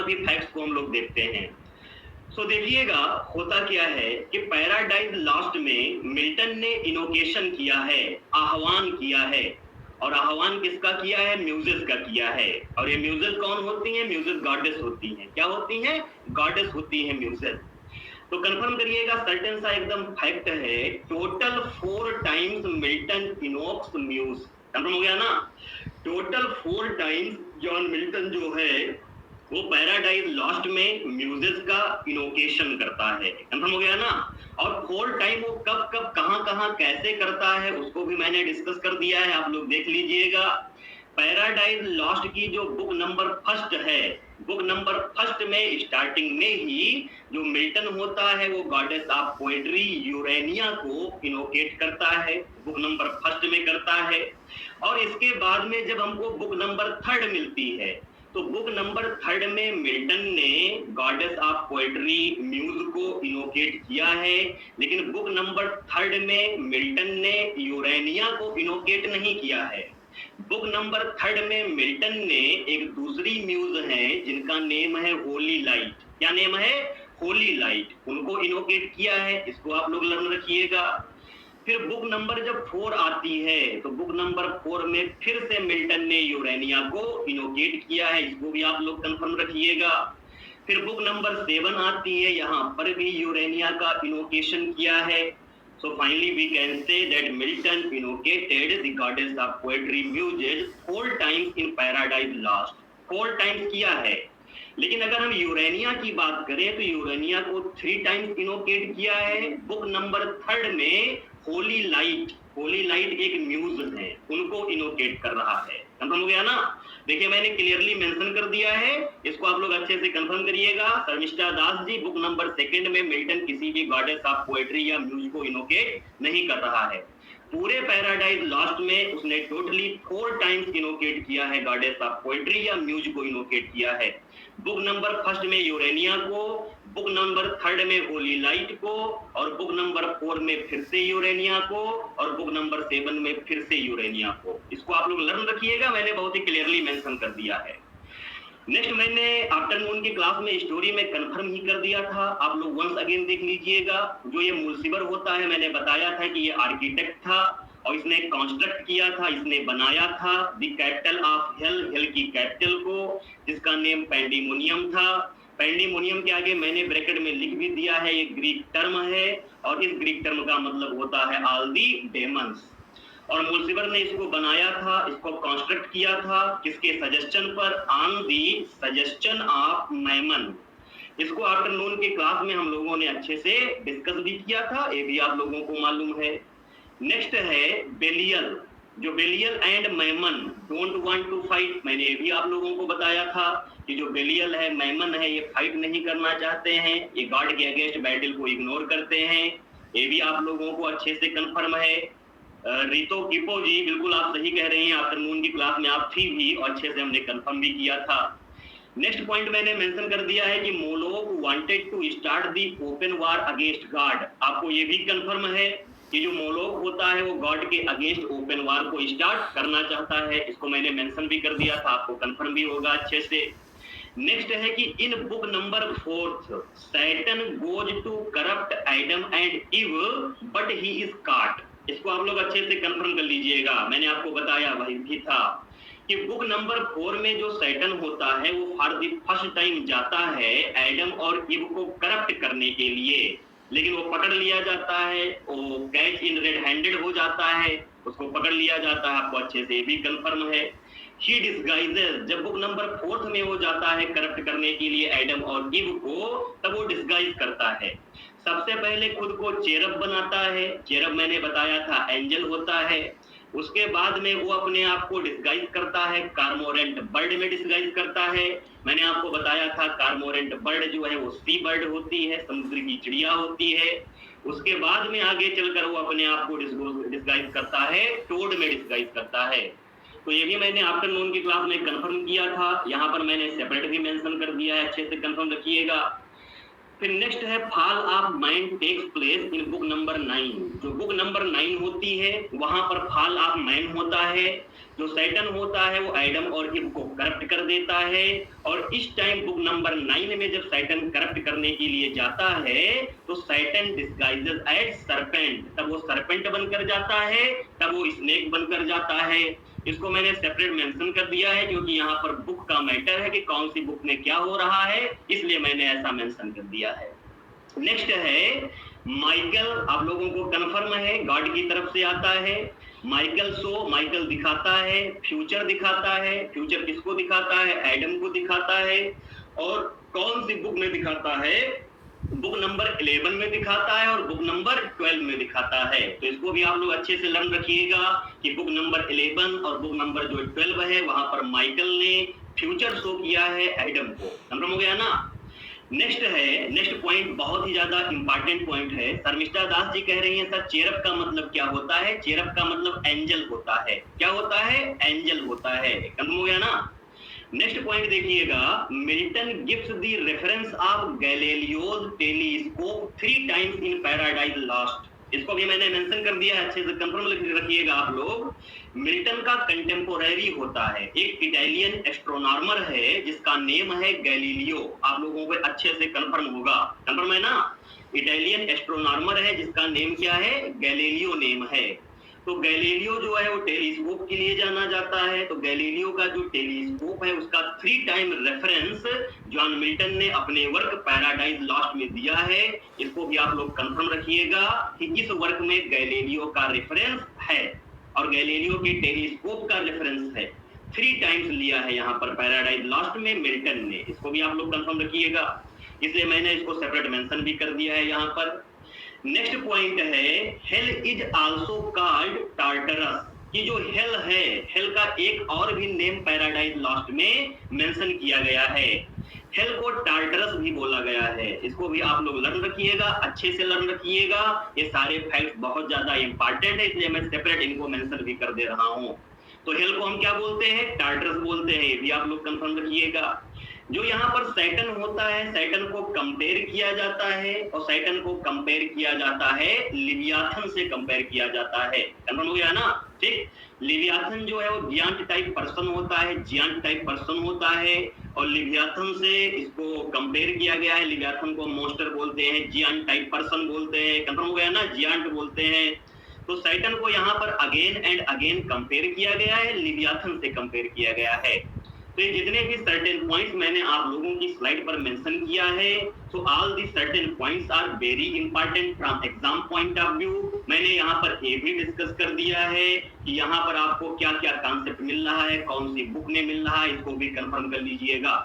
बाकी फैक्ट्स को हम लोग देखते हैं। सो देखिएगा होता क्या है कि पैराडाइज लॉस्ट में मिल्टन ने इनोकेशन किया है, आह्वान किया है। और आह्वान किसका किया है? म्यूजेस का किया है। और ये म्यूजेस कौन होती हैं? म्यूजेस गॉडेस होती हैं। क्या होती हैं? गॉडेस होती हैं म्यूजेस। तो कंफर्म करिएगा, सर्टेन सा एकदम फैक्ट है, टोटल 4 टाइम्स मिल्टन इनोक्स म्यूज। कंफर्म हो गया ना? टोटल 4 टाइम्स जॉन मिल्टन जो है वो पैराडाइज लॉस्ट में म्यूजिस का इनोकेशन करता है। कंफर्म हो गया ना? और 4 टाइम वो कब कब कहां कहां कैसे करता है उसको भी मैंने डिस्कस कर दिया है, आप लोग देख लीजिएगा। पैराडाइज लॉस्ट की जो बुक नंबर फर्स्ट है, बुक नंबर फर्स्ट में स्टार्टिंग में ही जो मिल्टन होता है वो गॉडेस ऑफ पोएट्री यूरेनिया को इनोकेट करता है, बुक नंबर फर्स्ट में करता है। और इसके बाद में जब हमको बुक नंबर थर्ड मिलती है तो बुक नंबर थर्ड में मिल्टन ने गॉडेस ऑफ पोएट्री म्यूज को इनोकेट किया है, लेकिन बुक नंबर थर्ड में मिल्टन ने यूरेनिया को इनोकेट नहीं किया है। बुक नंबर थर्ड में मिल्टन ने एक दूसरी म्यूज है जिनका नेम है होली लाइट। क्या नेम है? होली लाइट। उनको इनोकेट किया है, इसको आप लोग लर्न रखिएगा। फिर बुक नंबर जब 4 आती है तो बुक नंबर 4 में फिर से मिल्टन ने यूरेनिया को इनोकेट किया है, इसको भी आप लोग कंफर्म रखिएगा। फिर बुक नंबर 7 आती है, यहाँ पर भी यूरेनिया का इनोकेशन किया है। So finally we can say that Milton innocated the goddess of poetry muses 4 times in Paradise Lost. 4 times किया है। लेकिन अगर हम यूरेनिया की बात करें तो यूरेनिया को 3 टाइम्स इनोकेट किया है। बुक नंबर थर्ड में होली लाइट एक म्यूज है, उनको इनोकेट कर रहा है। कंफर्म हो गया ना? देखिए मैंने क्लियरली मेंशन कर दिया है, इसको आप लोग अच्छे से कंफर्म करिएगा। Sharmishtha Das ji, book number second में मिल्टन किसी भी गॉडेस ऑफ पोएट्री या म्यूज को इनोकेट नहीं कर रहा है। पूरे पैराडाइज लॉस्ट में उसने टोटली 4 टाइम्स इनोकेट किया है, गॉडेस ऑफ पोएट्री या म्यूज को इनोकेट किया है। बुक नंबर फर्स्ट में यूरेनिया को, बुक नंबर थर्ड में होली लाइट को, और बुक नंबर 4 में फिर से यूरेनिया को, और बुक नंबर 7 में फिर से यूरेनिया को। इसको आप लोग लर्न रखिएगा, मैंने बहुत ही क्लियरली मेंशन कर दिया है। नेक्स्ट मैंने आफ्टरनून की क्लास में स्टोरी में कंफर्म ही कर दिया था, आप लोग वंस अगेन देख लीजिएगा। जो ये मुल्सिबर होता है, मैंने बताया था कि ये आर्किटेक्ट था और इसने कंस्ट्रक्ट किया था, इसने बनाया था the capital of hell, hello की कैपिटल को, जिसका नेम पैंडीमोनियम था। पैंडीमोनियम के आगे मैंने ब्रैकेट में लिख भी दिया है, ये ग्रीक टर्म है और इस ग्रीक टर्म का मतलब होता है ऑल दी डेमन्स। और मुल्सिबर ने इसको बनाया था, इसको कंस्ट्रक्ट किया था, किसके सजेशन पर? On the suggestion of Mammon. इसको आफ्टरनून की क्लास में हम लोगों ने अच्छे से डिस्कस भी किया था, ये भी आप लोगों को मालूम है। नेक्स्ट है बेलियल। जो Belial and Mammon don't want to fight, मैंने ये भी आप लोगों को बताया था कि जो बेलियल है, मैमन है, ये फाइट नहीं करना चाहते हैं, ये गॉड के अगेंस्ट बैटल को इग्नोर करते हैं, ये भी आप लोगों को अच्छे से कंफर्म है। रीतो किपो जी, बिल्कुल आप सही कह रहे हैं, आफ्टरनून की क्लास में आप थी भी और अच्छे से हमने कंफर्म भी किया था। नेक्स्ट पॉइंट मैंने मेंशन कर दिया है कि Moloch wanted to start the open war against God. आपको ये भी कंफर्म है कि जो मोलोक होता है वो गॉड के अगेंस्ट ओपन वार को स्टार्ट करना चाहता है, इसको मैंने मेंशन भी कर दिया था, आपको कंफर्म भी होगा अच्छे से। नेक्स्ट है कि in book number 4 Satan goes to corrupt Adam and Eve but he is caught. इसको आप लोग अच्छे से कंफर्म कर लीजिएगा, मैंने आपको बताया वही भी था कि बुक नंबर 4 में जो सैटन होता है वो फॉर द फर्स्ट टाइम जाता है एडम और इव को करप्ट करने के लिए, लेकिन वो पकड़ लिया जाता है, वो कैच इन रेड हैंडेड हो जाता है, उसको पकड़ लिया जाता है, आपको अच्छे से भी कंफर्म है। ही डिस्गाइजेस, जब बुक नंबर 4 में वो जाता है करप्ट करने के लिए एडम और इव को, तब वो डिस्गाइज करता है। सबसे पहले खुद को चेरब बनाता है, चेरब मैंने बताया था एंजल होता है। उसके बाद में वो अपने आप को डिस्गाइज करता है, कार्मोरेंट बर्ड में डिस्गाइज करता है। मैंने आपको बताया था कार्मोरेंट बर्ड जो है वो सी बर्ड होती है, समुद्र की चिड़िया होती है। उसके बाद में आगे चलकर वो अपने आप को डिस्गाइज करता है, टोड में डिस्गाइज करता है। तो ये भी मैंने आफ्टरनून की क्लास में कंफर्म किया था, यहाँ पर मैंने सेपरेट भी मेंशन कर दिया है, अच्छे से कंफर्म रखिएगा। फिर नेक्स्ट है fall of man takes place in book number 9। जो बुक नंबर 9 होती है वहां पर फॉल ऑफ मैन होता है। जो सैटर्न होता है वो एडम और ईव को करप्ट कर देता है, और इस टाइम बुक नंबर 9 में जब सैटर्न करप्ट करने के लिए जाता है तो सैटर्न डिस्गाइजेस एज सरपेंट, तब वो सरपेंट बनकर जाता है, तब वो स्नेक बनकर जाता है। इसको मैंने सेपरेट मेंशन कर दिया है क्योंकि यहाँ पर बुक का मैटर है कि कौन सी बुक में क्या हो रहा है, इसलिए मैंने ऐसा मेंशन कर दिया है। नेक्स्ट है माइकल, आप लोगों को कन्फर्म है गॉड की तरफ से आता है। माइकल शो, माइकल दिखाता है, फ्यूचर दिखाता है। फ्यूचर किसको दिखाता है? एडम को दिखाता है। और कौन सी बुक में दिखाता है? बुक नंबर 11 में दिखाता है और बुक नंबर 12 में दिखाता है। तो इसको भी आप लोग अच्छे से लर्न रखिएगा कि बुक नंबर 11 और बुक नंबर जो 12 है वहां पर माइकल ने फ्यूचर शो किया है एडम को। समझ हो गया ना? नेक्स्ट पॉइंट बहुत ही ज्यादा इंपॉर्टेंट पॉइंट है। शर्मिष्ठा दास जी कह रही हैं सर चेरब का मतलब क्या होता है? चेरब का मतलब एंजल होता है। क्या होता है? एंजल होता है। खत्म हो गया ना? नेक्स्ट पॉइंट देखिएगा, Milton gives the reference of Galileo's telescope 3 times in Paradise Lost. इसको भी मैंने मेंशन कर दिया है, अच्छे से कंफर्म रखिएगा आप लोग। मिल्टन का कंटेम्पोररी होता है, एक इटालियन एस्ट्रोनॉमर है जिसका नेम है गैलीलियो। आप लोगों को अच्छे से कंफर्म होगा, कंफर्म है ना? इटालियन एस्ट्रोनॉमर है जिसका नेम क्या है? गैलीलियो नेम है। तो गैलीलियो जो है वो टेलीस्कोप के लिए जाना जाता है। तो गैलीलियो का जो टेलीस्कोप है उसका 3 टाइम रेफरेंस जॉन मिल्टन ने अपने वर्क पैराडाइज लॉस्ट में दिया है। इसको भी आप लोग कंफर्म रखिएगा कि इस वर्क में गैलीलियो का रेफरेंस है और गैलीलियो के टेलीस्कोप का रेफरेंस है। 3 टाइम्स लिया है यहाँ पर पैराडाइज लॉस्ट में मिल्टन ने। इसको भी आप लोग कंफर्म रखिएगा, इसलिए मैंने इसको सेपरेट मेंशन भी कर दिया है यहाँ पर। नेक्स्ट पॉइंट है hell is also called Tartarus. कि जो हेल है, हेल का एक और भी नेम पैराडाइज लॉस्ट में मेंशन किया गया है। हेल को टार्टरस भी बोला गया है। इसको भी आप लोग लर्न रखिएगा, अच्छे से लर्न रखिएगा। ये सारे फैक्ट्स बहुत ज्यादा इंपॉर्टेंट है, इसलिए मैं सेपरेट इनको मेंशन भी कर दे रहा हूं। तो हेल को हम क्या बोलते हैं? टार्टरस बोलते हैं। ये भी आप लोग कंफर्म रखिएगा। जो यहाँ पर सैटर्न होता है, सैटर्न को कंपेयर किया जाता है और सैटर्न को कंपेयर किया जाता है लिवियाथन से कंपेयर किया जाता है। कंफर्म हो गया ना? ठीक। लिवियाथन जो है वो जियांट टाइप पर्सन होता है, जियांट टाइप पर्सन होता है और लिवियाथन से इसको कंपेयर किया गया है। लिवियाथन को मोस्टर बोलते हैं, जियांट टाइप पर्सन बोलते हैं। कंफर्म हो गया ना? जियांट बोलते हैं। तो सैटर्न को यहाँ पर अगेन एंड अगेन कंपेयर किया गया है, लिवियाथन से कंपेयर किया गया है। तो ये जितने भी सर्टेन पॉइंट्स मैंने आप लोगों की स्लाइड पर मेंशन किया है, तो all the certain points are very important from exam point of view. मैंने यहाँ पर ये भी डिस्कस कर दिया है कि यहाँ पर आपको क्या क्या कॉन्सेप्ट मिल रहा है, कौन सी बुक में मिल रहा है, इसको भी कंफर्म कर लीजिएगा।